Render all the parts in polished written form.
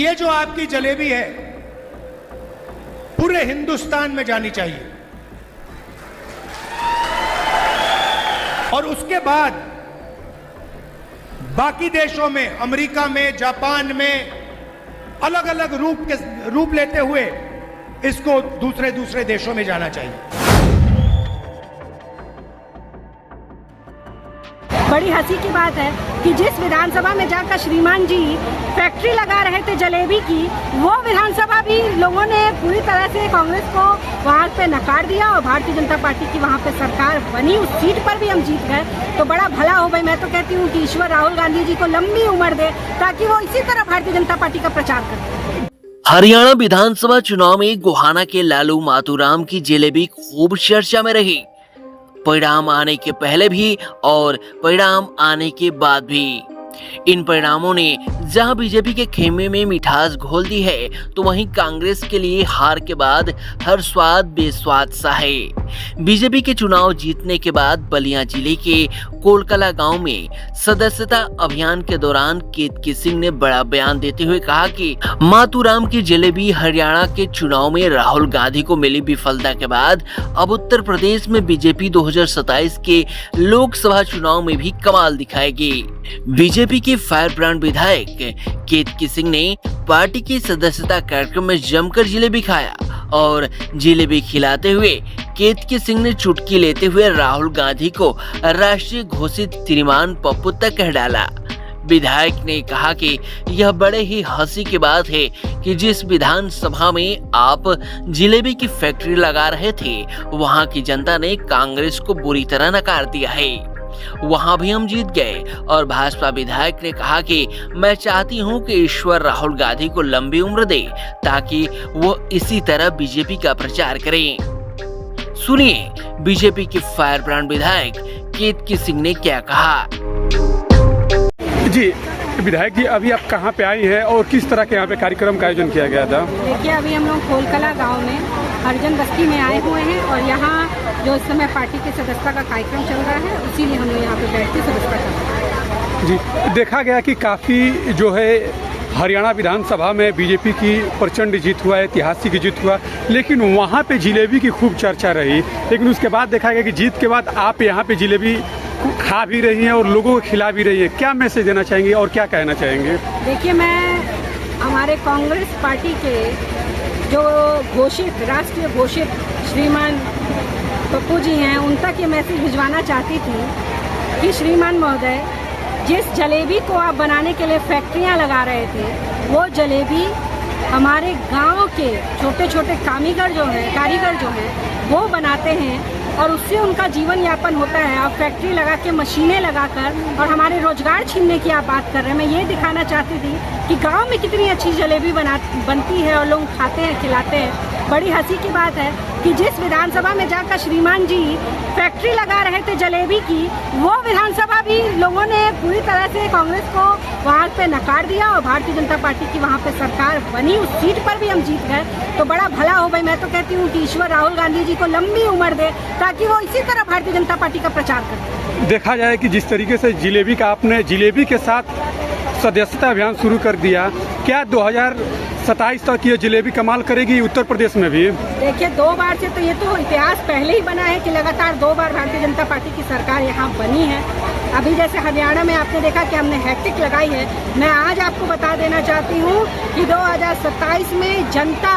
ये जो आपकी जलेबी है पूरे हिंदुस्तान में जानी चाहिए और उसके बाद बाकी देशों में, अमेरिका में, जापान में अलग अलग रूप लेते हुए इसको दूसरे देशों में जाना चाहिए। बड़ी हंसी की बात है कि जिस विधानसभा में जाकर श्रीमान जी फैक्ट्री लगा रहे थे जलेबी की, वो विधानसभा भी लोगों ने पूरी तरह से कांग्रेस को वहाँ पे नकार दिया और भारतीय जनता पार्टी की वहाँ पे सरकार बनी। उस सीट पर भी हम जीत गए तो बड़ा भला हो भाई। मैं तो कहती हूँ कि ईश्वर राहुल गांधी जी को लंबी उम्र दे ताकि वो इसी तरह भारतीय जनता पार्टी का प्रचार करें। हरियाणा विधानसभा चुनाव में गोहाना के लालू मातूराम की जलेबी खूब चर्चा में रही। परिणाम आने के पहले भी और परिणाम आने के बाद भी। इन परिणामों ने जहां बीजेपी के खेमे में मिठास घोल दी है, तो वहीं कांग्रेस के लिए हार के बाद हर स्वाद बेस्वाद सा है। बीजेपी के चुनाव जीतने के बाद बलिया जिले के कोलकला गांव में सदस्यता अभियान के दौरान केतकी सिंह ने बड़ा बयान देते हुए कहा कि मातूराम की जलेबी हरियाणा के चुनाव में राहुल गांधी को मिली विफलता के बाद अब उत्तर प्रदेश में बीजेपी 2027 के लोकसभा चुनाव में भी कमाल दिखाएगी। बीजेपी के फायर ब्रांड विधायक केतकी सिंह ने पार्टी के सदस्यता कार्यक्रम में जमकर जलेबी खाया और जलेबी खिलाते हुए केतकी सिंह ने चुटकी लेते हुए राहुल गांधी को राष्ट्रीय घोषित श्रीमान पप्पू तक कह डाला। विधायक ने कहा कि यह बड़े ही हंसी की बात है कि जिस विधानसभा में आप जलेबी की फैक्ट्री लगा रहे थे, वहां की जनता ने कांग्रेस को बुरी तरह नकार दिया है। वहां भी हम जीत गए। और भाजपा विधायक ने कहा कि मैं चाहती हूं कि ईश्वर राहुल गांधी को लंबी उम्र दे ताकि वो इसी तरह बीजेपी का प्रचार करें। सुनिए बीजेपी के फायर ब्रांड विधायक केतकी सिंह ने क्या कहा। जी विधायक जी, अभी आप कहाँ पे आई हैं और किस तरह के यहाँ पे कार्यक्रम का आयोजन किया गया था? देखिए, अभी हम लोग कोलकला गांव में हरिजन बस्ती में आए हुए हैं और यहाँ जो इस समय पार्टी की सदस्यता का कार्यक्रम चल रहा है, उसीलिए हम लोग यहाँ पे बैठ के सदस्यता कर रहे हैं। जी, देखा गया कि काफ़ी जो है हरियाणा विधानसभा में बीजेपी की प्रचंड जीत हुआ, ऐतिहासिक जीत हुआ, लेकिन वहाँ पे जलेबी की खूब चर्चा रही। लेकिन उसके बाद देखा गया कि जीत के बाद आप यहाँ पे जलेबी खा भी रही हैं और लोगों को खिला भी रही हैं। क्या मैसेज देना चाहेंगे और क्या कहना चाहेंगे? देखिए, मैं हमारे कांग्रेस पार्टी के जो घोषित राष्ट्रीय घोषित श्रीमान पप्पू जी हैं, उन तक ये मैसेज भिजवाना चाहती थी कि श्रीमान महोदय, जिस जलेबी को आप बनाने के लिए फैक्ट्रियां लगा रहे थे, वो जलेबी हमारे गांव के छोटे छोटे कारीगर जो हैं वो बनाते हैं और उससे उनका जीवन यापन होता है। आप फैक्ट्री लगा के मशीनें लगाकर और हमारे रोजगार छीनने की आप बात कर रहे हैं। मैं ये दिखाना चाहती थी कि गांव में कितनी अच्छी जलेबी बनती है और लोग खाते हैं, खिलाते हैं। बड़ी हंसी की बात है कि जिस विधानसभा में जाकर श्रीमान जी फैक्ट्री लगा रहे थे जलेबी की, वो विधानसभा भी लोगों ने पूरी तरह से कांग्रेस को वहाँ पे नकार दिया और भारतीय जनता पार्टी की वहाँ पे सरकार बनी। उस सीट पर भी हम जीत गए तो बड़ा भला हो भाई। मैं तो कहती हूँ कि ईश्वर राहुल गांधी जी को लंबी उम्र दे ताकि वो इसी तरह भारतीय जनता पार्टी का प्रचार करें। देखा जाए कि जिस तरीके से जलेबी का आपने जलेबी के साथ सदस्यता अभियान शुरू कर दिया, क्या 2027 तक ये जलेबी कमाल करेगी उत्तर प्रदेश में भी? देखिए, 2 बार से तो ये तो इतिहास पहले ही बना है कि लगातार 2 बार भारतीय जनता पार्टी की सरकार यहाँ बनी है। अभी जैसे हरियाणा में आपने देखा कि हमने हैट्रिक लगाई है। मैं आज आपको बता देना चाहती हूँ कि 2027 में जनता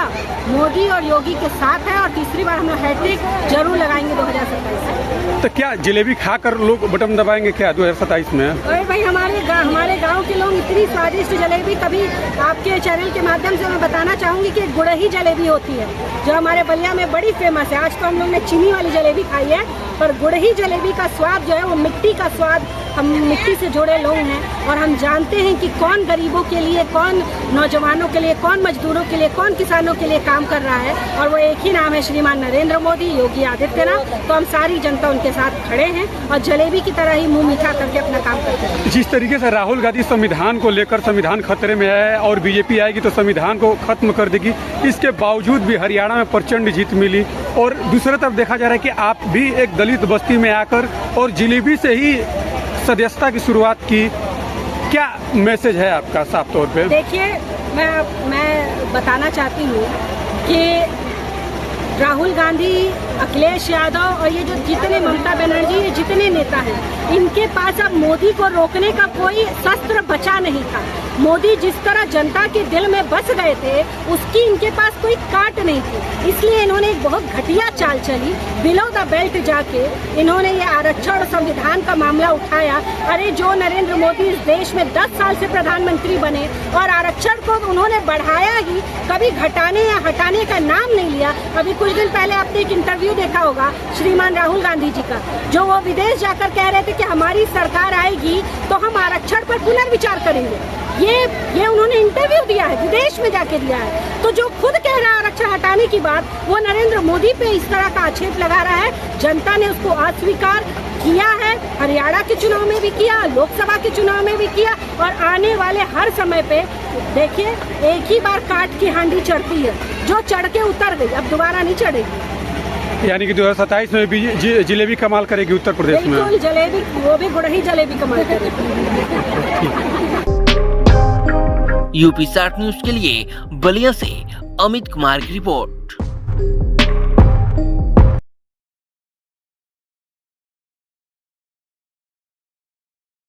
मोदी और योगी के साथ है और तीसरी बार हम लोग हैट्रिक जरूर लगाएंगे 2027 में। तो क्या जलेबी खाकर लोग बटन दबाएंगे क्या 2027 में? अरे भाई, हमारे गांव के लोग इतनी स्वादिष्ट जलेबी, कभी आपके चैनल के माध्यम से मैं बताना चाहूँगी कि एक गुड़ही जलेबी होती है जो हमारे बलिया में बड़ी फेमस है। आज तो हम लोग ने चीनी वाली जलेबी खाई है, पर गुड़ही जलेबी का स्वाद जो है वो मिट्टी का स्वाद। हम मिट्टी से जुड़े लोग हैं और हम जानते हैं कि कौन गरीबों के लिए, कौन नौजवानों के लिए, कौन मजदूरों के लिए, कौन किसानों के लिए काम कर रहा है, और वो एक ही नाम है श्रीमान नरेंद्र मोदी, योगी आदित्यनाथ। तो हम सारी जनता उनके साथ खड़े हैं और जलेबी की तरह ही मुंह मीठा करके अपना काम करते हैं। जिस तरीके से राहुल गांधी संविधान को लेकर संविधान खतरे में है और बीजेपी आएगी तो संविधान को खत्म कर देगी, इसके बावजूद भी हरियाणा में प्रचंड जीत मिली। और दूसरी तरफ देखा जा रहा है कि आप भी एक दलित बस्ती में आकर और जलेबी से ही सदस्यता की शुरुआत की। क्या मैसेज है आपका साफ तौर पे? देखिए, मैं बताना चाहती हूँ कि राहुल गांधी, अखिलेश यादव और ये जो जितने ममता बनर्जी, ये जितने नेता हैं, इनके पास अब मोदी को रोकने का कोई शस्त्र बचा नहीं था। मोदी जिस तरह जनता के दिल में बस गए थे, उसकी इनके पास कोई काट नहीं थी। इसलिए इन्होंने एक बहुत घटिया चाल चली, बिलो द बेल्ट जाके इन्होंने ये आरक्षण संविधान का मामला उठाया। अरे जो नरेंद्र मोदी इस देश में 10 साल से प्रधानमंत्री बने और आरक्षण को उन्होंने बढ़ाया ही, कभी घटाने या हटाने का नाम नहीं लिया। अभी कुछ दिन पहले आपने एक इंटरव्यू देखा होगा श्रीमान राहुल गांधी जी का, जो वो विदेश जाकर कह रहे थे कि हमारी सरकार आएगी तो हम आरक्षण पर पुनर्विचार करेंगे। ये उन्होंने इंटरव्यू दिया है, विदेश में जाके दिया है। तो जो खुद कह रहा है आरक्षण हटाने की बात, वो नरेंद्र मोदी पे इस तरह का आक्षेप लगा रहा है। जनता ने उसको अस्वीकार किया है, हरियाणा के चुनाव में भी किया, लोकसभा के चुनाव में भी किया, और आने वाले हर समय पे देखिए, एक ही बार काट की हांडी चढ़ती है, जो चढ़ के उतर गई अब दोबारा नहीं चढ़ेगी। यानी कि 2027 में भी जलेबी कमाल करेगी उत्तर प्रदेश में? बिल्कुल, जलेबी, वो भी गुड़ही जलेबी कमाल करेगी। यूपी 60 न्यूज के लिए बलिया से अमित कुमार की रिपोर्ट।